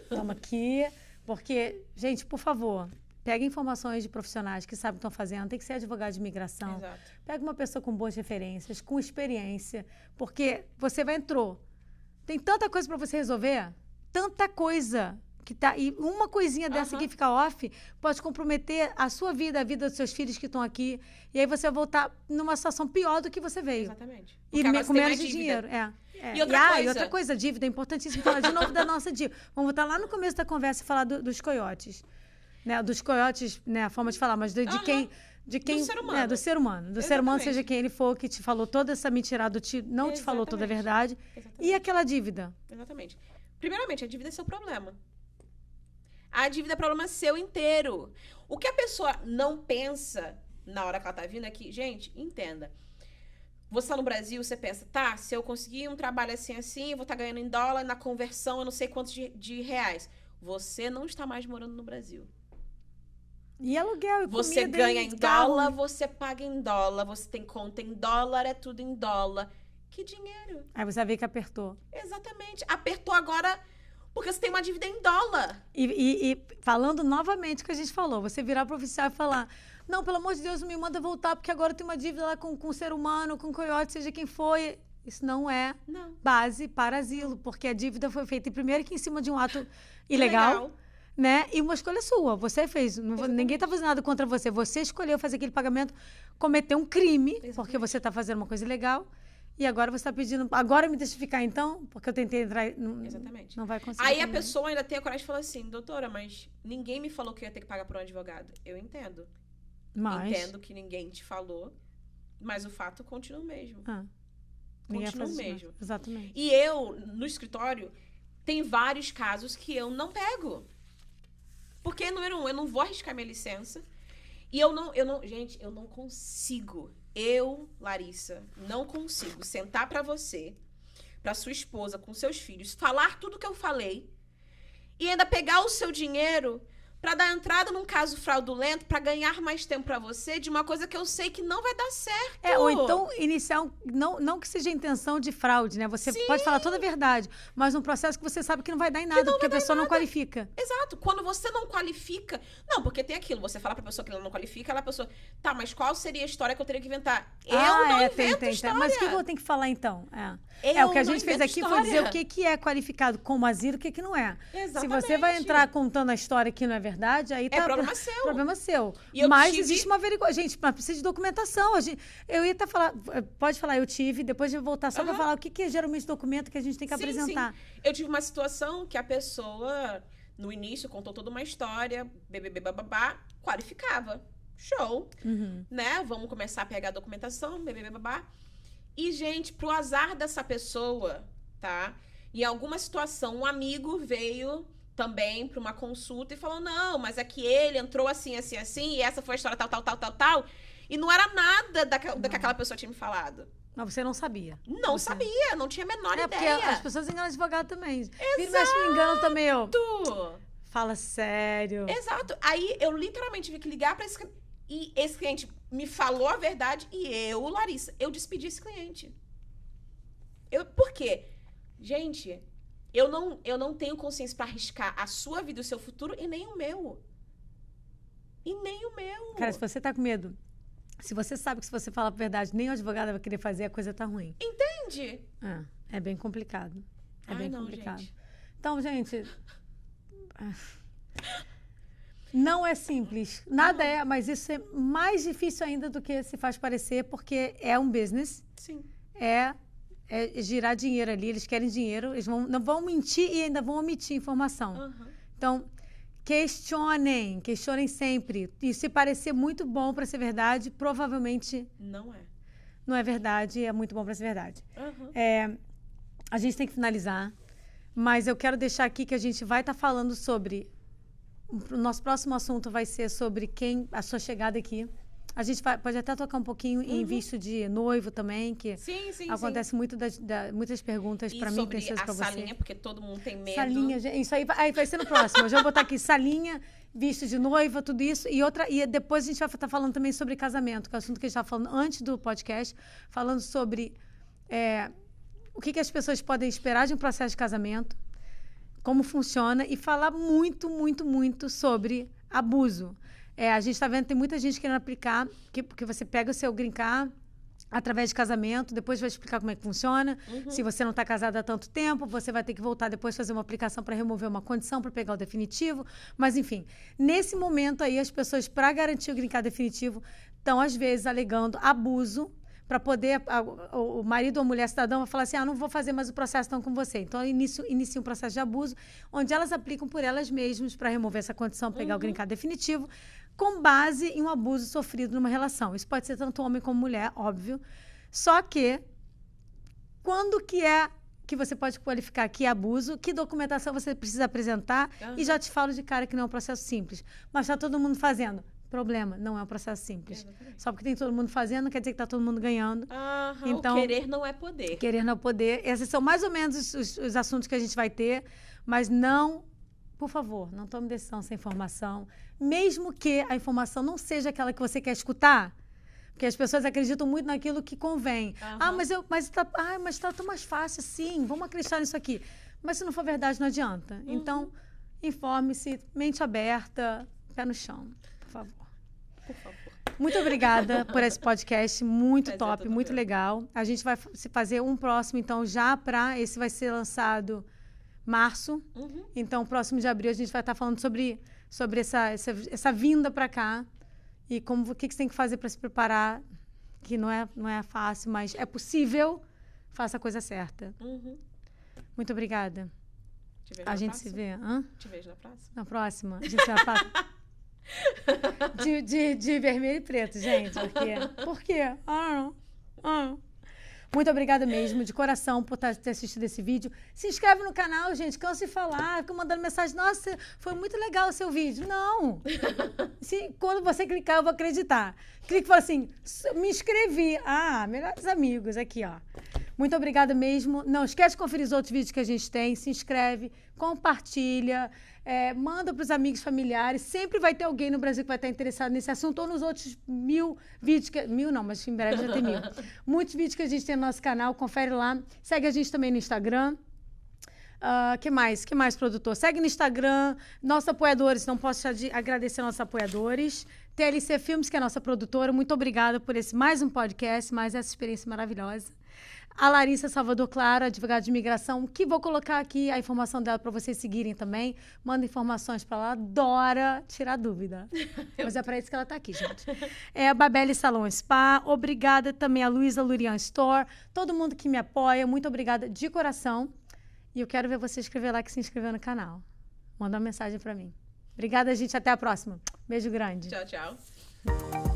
Toma aqui, porque, gente, por favor, pega informações de profissionais que sabem o que estão fazendo, tem que ser advogado de imigração. Exato. Pega uma pessoa com boas referências, com experiência, porque você entrou. Tem tanta coisa para você resolver, tanta coisa que tá, e uma coisinha dessa aqui ficar off pode comprometer a sua vida, a vida dos seus filhos que estão aqui, e aí você vai voltar numa situação pior do que você veio. Exatamente. E com menos de dinheiro. E outra coisa, dívida, é importantíssimo falar de novo da nossa dívida. Vamos voltar lá no começo da conversa e falar dos coiotes. Né? Dos coiotes, né? A forma de falar, mas de quem... Do ser humano. Do ser humano. Do ser humano, seja quem ele for, que te falou toda essa mentirada, não te falou toda a verdade. E aquela dívida. Exatamente. Primeiramente, a dívida é seu problema. A dívida é problema seu inteiro. O que a pessoa não pensa na hora que ela tá vindo aqui, gente, entenda. Você tá no Brasil, você pensa, tá, se eu conseguir um trabalho assim, eu vou estar ganhando em dólar, na conversão, eu não sei quantos de reais. Você não está mais morando no Brasil. E aluguel, e você comida, ganha em dólar, você paga em dólar, você tem conta em dólar, é tudo em dólar. Que dinheiro? Aí você vai ver que apertou. Exatamente. Apertou agora porque você tem uma dívida em dólar. E falando novamente o que a gente falou, você virar pro oficial e falar, não, pelo amor de Deus, não me manda voltar, porque agora tem uma dívida lá com um ser humano, com um coiote, seja quem foi. Isso não é base para asilo, porque a dívida foi feita primeiro que em cima de um ato ilegal. Né? E uma escolha sua. Você fez. Ninguém está fazendo nada contra você. Você escolheu fazer aquele pagamento, cometer um crime, porque você está fazendo uma coisa ilegal. E agora você está pedindo. Agora me deixa ficar, então? Porque eu tentei entrar. Exatamente. Não vai conseguir. Aí a pessoa ainda tem a coragem de falar assim, doutora, mas ninguém me falou que eu ia ter que pagar por um advogado. Eu entendo. Entendo que ninguém te falou, mas o fato continua o mesmo. Continua o mesmo. Exatamente. E eu, no escritório, tem vários casos que eu não pego. Porque, número um, eu não vou arriscar minha licença. E gente, eu não consigo. Larissa, não consigo sentar pra você, pra sua esposa, com seus filhos, falar tudo que eu falei e ainda pegar o seu dinheiro pra dar entrada num caso fraudulento, pra ganhar mais tempo pra você de uma coisa que eu sei que não vai dar certo. Ou então iniciar, não que seja a intenção de fraude, né? Você pode falar toda a verdade, mas um processo que você sabe que não vai dar em nada, porque a pessoa não qualifica. Exato. Quando você não qualifica... Não, porque tem aquilo, você fala pra pessoa que ela não qualifica, ela pessoa... Tá, mas qual seria a história que eu teria que inventar? Eu não invento história. Mas o que eu tenho que falar, então? O que a gente fez aqui foi dizer o que é qualificado como asilo e o que não é. Exatamente. Se você vai entrar contando a história que não é verdade, aí tá... problema seu. Problema seu. Mas existe uma averiguação. Gente, mas precisa de documentação. Eu ia até falar... Pode falar, eu tive. Depois eu vou voltar só pra falar o que é geralmente documento que a gente tem que apresentar. Sim. Eu tive uma situação que a pessoa, no início, contou toda uma história, babá, qualificava. Show. Né? Vamos começar a pegar a documentação, babá. E, gente, pro azar dessa pessoa, tá? Em alguma situação, um amigo veio também para uma consulta e falou, não, mas é que ele entrou assim, e essa foi a história tal. E não era nada da que aquela pessoa tinha me falado. Mas você não sabia. Não sabia, não tinha a menor ideia. Porque as pessoas enganam advogado também. Exato. Me enganam também, eu. Fala sério. Exato. Aí eu literalmente tive que ligar para esse... E esse cliente me falou a verdade e eu, Larissa, eu despedi esse cliente. Por quê? Gente... Eu não tenho consciência para arriscar a sua vida e o seu futuro e nem o meu. Cara, se você tá com medo, se você sabe que se você falar a verdade, nem o advogado vai querer fazer, a coisa tá ruim. Entende? É bem complicado. Complicado. Gente. Então, gente... Não é simples. Nada mas isso é mais difícil ainda do que se faz parecer, porque é um business. Sim. É girar dinheiro ali, eles querem dinheiro, eles não vão mentir e ainda vão omitir informação. Então, questionem sempre. E se parecer muito bom para ser verdade, provavelmente... Não é. Não é verdade, é muito bom para ser verdade. A gente tem que finalizar, mas eu quero deixar aqui que a gente vai estar falando sobre... O nosso próximo assunto vai ser sobre a sua chegada aqui. A gente pode até tocar um pouquinho em visto de noivo também, que acontece muito muitas perguntas para mim, pessoas para você. E sobre a salinha, porque todo mundo tem medo. Salinha, isso aí vai ser no próximo. Eu já vou botar aqui salinha, visto de noiva, tudo isso. E depois a gente vai estar falando também sobre casamento, que é o assunto que a gente estava falando antes do podcast, falando sobre o que as pessoas podem esperar de um processo de casamento, como funciona, e falar muito, muito, muito sobre abuso. A gente está vendo, tem muita gente querendo aplicar, porque você pega o seu green card através de casamento, depois vai explicar como é que funciona. Se você não está casado há tanto tempo, você vai ter que voltar depois fazer uma aplicação para remover uma condição, para pegar o definitivo. Mas, enfim, nesse momento aí, as pessoas, para garantir o green card definitivo, estão, às vezes, alegando abuso, para poder, o marido ou a mulher cidadã vai falar assim, não vou fazer mais o processo então com você. Então, inicia um processo de abuso, onde elas aplicam por elas mesmas para remover essa condição, pegar o green card definitivo, com base em um abuso sofrido numa relação. Isso pode ser tanto homem como mulher, óbvio. Só que, quando que você pode qualificar que é abuso, que documentação você precisa apresentar, e já te falo de cara que não é um processo simples. Mas está todo mundo fazendo. Problema, não é um processo simples. Só porque tem todo mundo fazendo, não quer dizer que está todo mundo ganhando. Então, o querer não é poder. Querer não é poder. Esses são mais ou menos os assuntos que a gente vai ter, mas não... Por favor, não tome decisão sem informação. Mesmo que a informação não seja aquela que você quer escutar. Porque as pessoas acreditam muito naquilo que convém. Mas tá tão mais fácil, sim. Vamos acreditar nisso aqui. Mas se não for verdade, não adianta. Então, informe-se, mente aberta, pé no chão, por favor. Por favor. Muito obrigada por esse podcast, muito top, tudo muito meu. legal. A gente vai fazer um próximo, então, esse vai ser lançado março. Então, próximo de abril, a gente vai estar falando sobre essa vinda para cá e o que você tem que fazer para se preparar, que não é fácil, mas é possível. Faça a coisa certa. Muito obrigada. Te vejo a na gente próxima. se vê. Te vejo na próxima. Na próxima? A gente se vê de vermelho e preto, gente. Por quê? Muito obrigada mesmo, de coração, por ter assistido esse vídeo. Se inscreve no canal, gente. Canso de falar, fica mandando mensagem. Nossa, foi muito legal o seu vídeo. Não. Quando você clicar, eu vou acreditar. Clique e fala assim, me inscrevi. Melhores amigos, aqui, ó. Muito obrigada mesmo. Não esquece de conferir os outros vídeos que a gente tem. Se inscreve, compartilha, manda para os amigos, familiares. Sempre vai ter alguém no Brasil que vai estar interessado nesse assunto ou nos outros 1000 vídeos. 1000 não, mas em breve já tem 1000. Muitos vídeos que a gente tem no nosso canal. Confere lá. Segue a gente também no Instagram. Que mais, produtor? Segue no Instagram, nossos apoiadores, não posso deixar de agradecer nossos apoiadores. TLC Filmes, que é a nossa produtora, muito obrigada por mais um podcast, mais essa experiência maravilhosa. A Larissa Salvador Claro, advogada de imigração, que vou colocar aqui a informação dela para vocês seguirem também. Manda informações para ela, adora tirar dúvida. Mas é para isso que ela está aqui, gente. A Babelle Salon Spa, obrigada também a Luísa Lurian Store, todo mundo que me apoia, muito obrigada de coração. E eu quero ver você escrever lá que se inscreveu no canal. Manda uma mensagem para mim. Obrigada, gente. Até a próxima. Beijo grande. Tchau, tchau.